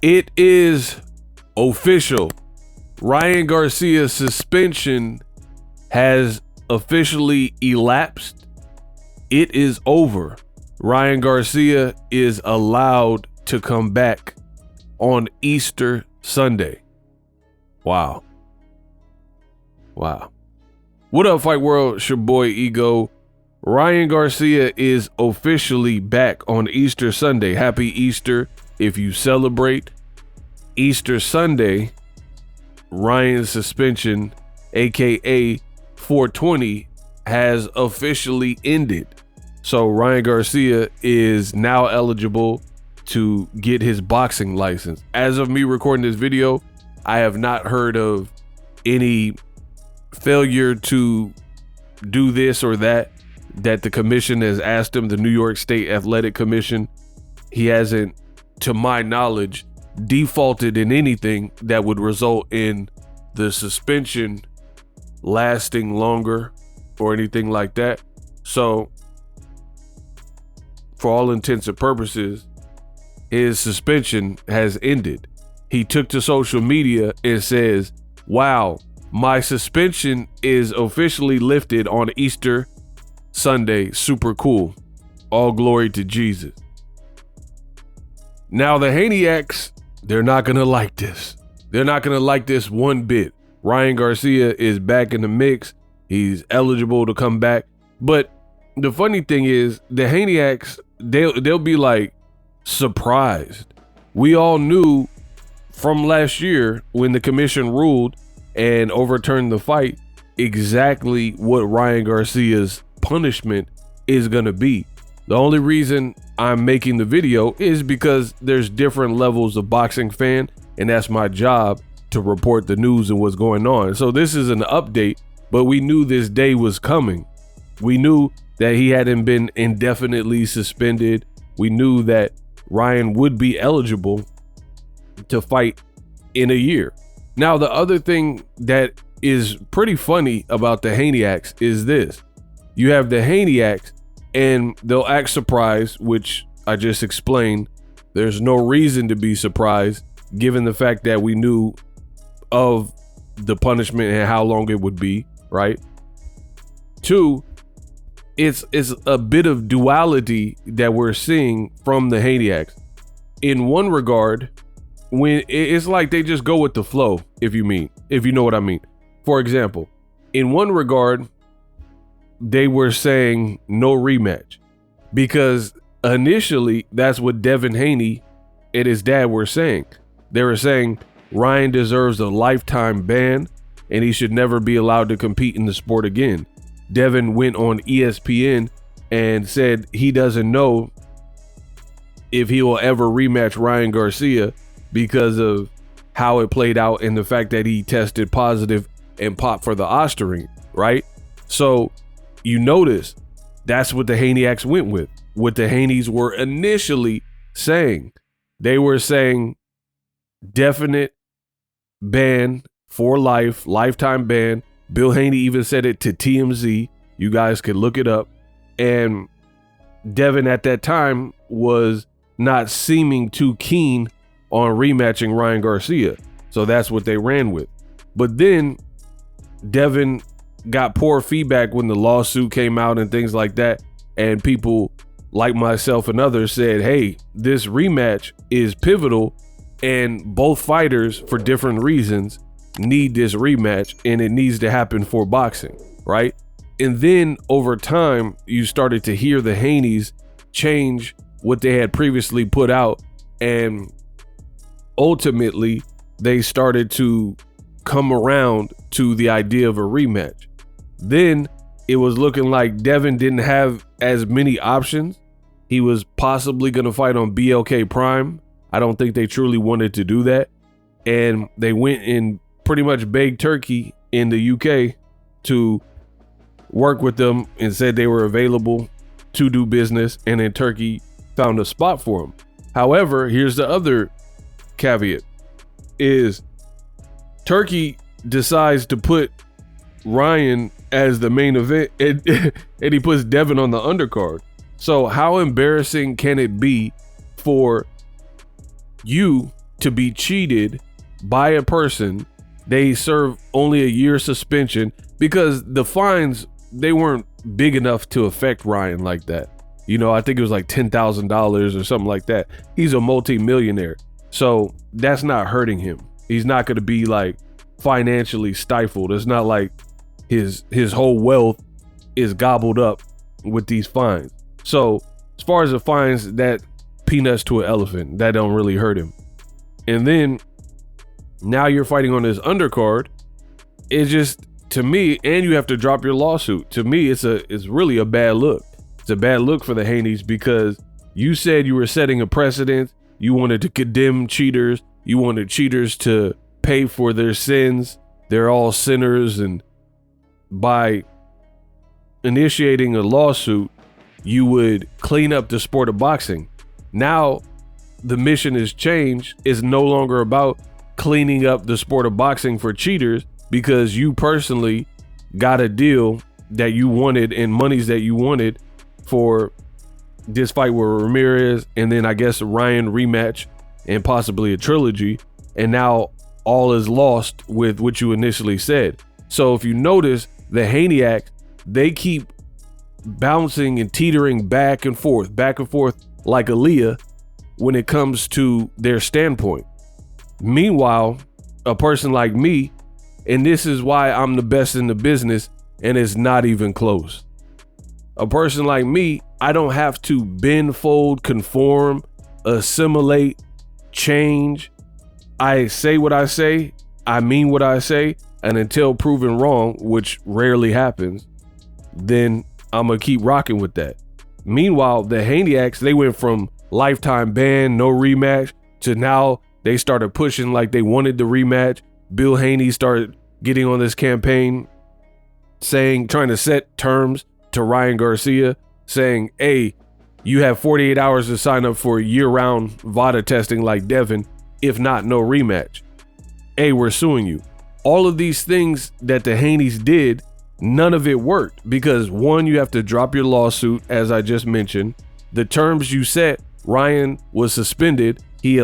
It is official. Ryan Garcia's suspension has officially elapsed. It is over. Ryan Garcia is allowed to come back on Easter Sunday. Wow. What up, Fight World? It's your boy Ego. Ryan Garcia is officially back on Easter Sunday. Happy Easter if you celebrate. Easter Sunday, Ryan's suspension, aka 420, has officially ended. So Ryan Garcia is now eligible to get his boxing license. As of me recording this video, I have not heard of any failure to do this or that the commission has asked him, the New York State Athletic Commission. He hasn't, to my knowledge, defaulted in anything that would result in the suspension lasting longer or anything like that. So for all intents and purposes, his suspension has ended. He took to social media and says, "Wow, my suspension is officially lifted on Easter Sunday. Super cool. All glory to Jesus." Now the Haniacs, they're not going to like this. They're not going to like this one bit. Ryan Garcia is back in the mix. He's eligible to come back. But the funny thing is, the Haniacs, they'll be like surprised. We all knew from last year when the commission ruled and overturned the fight exactly what Ryan Garcia's punishment is going to be. The only reason I'm making the video is because there's different levels of boxing fan, and that's my job to report the news and what's going on. So this is an update, but we knew this day was coming. We knew that he hadn't been indefinitely suspended. We knew that Ryan would be eligible to fight in a year. Now, the other thing that is pretty funny about the Haniacs is this. You have the Haniacs and they'll act surprised, which I just explained. There's no reason to be surprised given the fact that we knew of the punishment and how long it would be, right? Two, it's a bit of duality that we're seeing from the Haniacs. In one regard, when it's like they just go with the flow, if you know what I mean. For example, in one regard, they were saying no rematch because initially that's what Devin Haney and his dad were saying. They were saying Ryan deserves a lifetime ban and he should never be allowed to compete in the sport again. Devin went on ESPN and said he doesn't know if he will ever rematch Ryan Garcia because of how it played out and the fact that he tested positive and popped for the Osterine, right? So you notice that's what the Haniacs went with. What the Haneys were initially saying. They were saying definite ban for life, lifetime ban. Bill Haney even said it to TMZ. You guys could look it up. And Devin at that time was not seeming too keen on rematching Ryan Garcia. So that's what they ran with. But then Devin got poor feedback when the lawsuit came out and things like that. And people like myself and others said, hey, this rematch is pivotal and both fighters, for different reasons, need this rematch and it needs to happen for boxing, right? And then over time, you started to hear the Haneys change what they had previously put out, and ultimately they started to come around to the idea of a rematch. Then it was looking like Devin didn't have as many options. He was possibly going to fight on BLK Prime. I don't think they truly wanted to do that. And they went and pretty much begged Turkey in the UK to work with them and said they were available to do business. And then Turkey found a spot for him. However, here's the other caveat is Turkey decides to put Ryan as the main event and he puts Devin on the undercard. So how embarrassing can it be for you to be cheated by a person. They serve only a year suspension because the fines, they weren't big enough to affect Ryan like that. You know, I think it was like $10,000 or something like that. He's a multi-millionaire. So that's not hurting him. He's not going to be like financially stifled. It's not like his whole wealth is gobbled up with these fines. So as far as the fines, that peanuts to an elephant, that don't really hurt him. And then now you're fighting on this undercard. It's just, to me, and you have to drop your lawsuit. To me, it's really a bad look. It's a bad look for the Haneys because you said you were setting a precedent. You wanted to condemn cheaters. You wanted cheaters to pay for their sins. They're all sinners. And by initiating a lawsuit, you would clean up the sport of boxing. Now the mission is changed. It's no longer about cleaning up the sport of boxing for cheaters because you personally got a deal that you wanted and monies that you wanted for this fight with Ramirez, and then I guess a Ryan rematch and possibly a trilogy. And now all is lost with what you initially said. So if you notice, the Haniacs, they keep bouncing and teetering back and forth like Aaliyah when it comes to their standpoint. Meanwhile, a person like me, and this is why I'm the best in the business, and it's not even close. A person like me, I don't have to bend, fold, conform, assimilate, change. I say what I say, I mean what I say, and until proven wrong, which rarely happens, then I'm gonna keep rocking with that. Meanwhile, the Haniacs, they went from lifetime ban, no rematch, to now they started pushing like they wanted the rematch. Bill Haney started getting on this campaign trying to set terms to Ryan Garcia, saying, hey, you have 48 hours to sign up for year-round VADA testing like Devin. If not, no rematch. Hey, we're suing you. All of these things that the Haneys did, none of it worked because, one, you have to drop your lawsuit, as I just mentioned. The terms you set, Ryan was suspended. He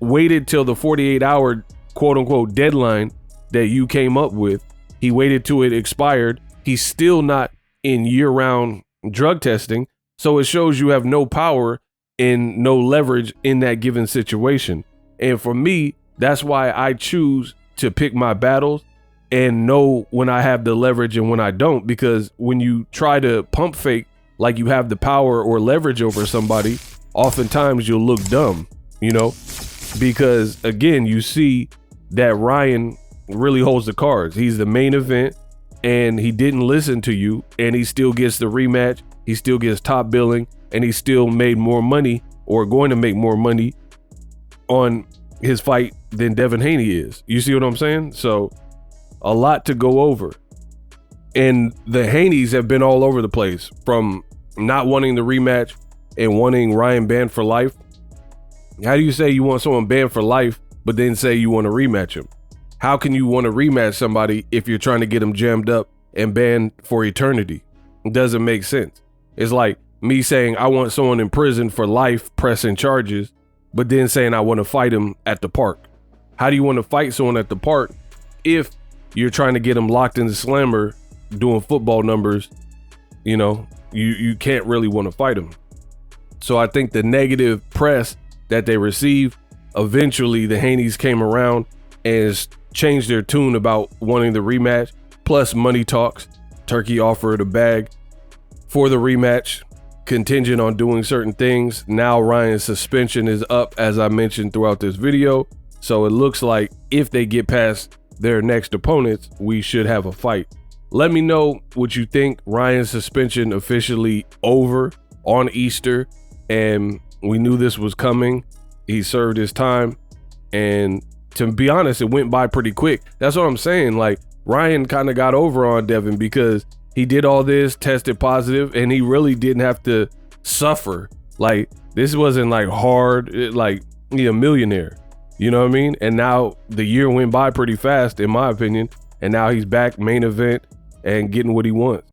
waited till the 48-hour quote-unquote deadline that you came up with. He waited till it expired. He's still not in year-round drug testing. So it shows you have no power and no leverage in that given situation. And for me, that's why I choose to pick my battles and know when I have the leverage and when I don't, because when you try to pump fake like you have the power or leverage over somebody, oftentimes you'll look dumb, you know, because again, you see that Ryan really holds the cards. He's the main event and he didn't listen to you, and he still gets the rematch. He still gets top billing, and he still made more money or going to make more money on his fight than Devin Haney is. You see what I'm saying? So a lot to go over. And the Haneys have been all over the place, from not wanting the rematch and wanting Ryan banned for life. How do you say you want someone banned for life, but then say you want to rematch him? How can you want to rematch somebody if you're trying to get him jammed up and banned for eternity? It doesn't make sense. It's like me saying I want someone in prison for life pressing charges, but then saying I want to fight him at the park. How do you want to fight someone at the park if you're trying to get him locked in the slammer doing football numbers? You know, you can't really want to fight him. So I think the negative press that they received, eventually the Haneys came around and changed their tune about wanting the rematch. Plus money talks. Turkey offered a bag for the rematch, contingent on doing certain things. Now Ryan's suspension is up, as I mentioned throughout this video. So it looks like if they get past their next opponents, we should have a fight. Let me know what you think. Ryan's suspension officially over on Easter, and we knew this was coming. He served his time, and to be honest, it went by pretty quick. That's what I'm saying. Like, Ryan kind of got over on Devin because he did all this, tested positive, and he really didn't have to suffer. Like, this wasn't like hard, like he a millionaire, you know what I mean? And now the year went by pretty fast, in my opinion, and now he's back main event and getting what he wants.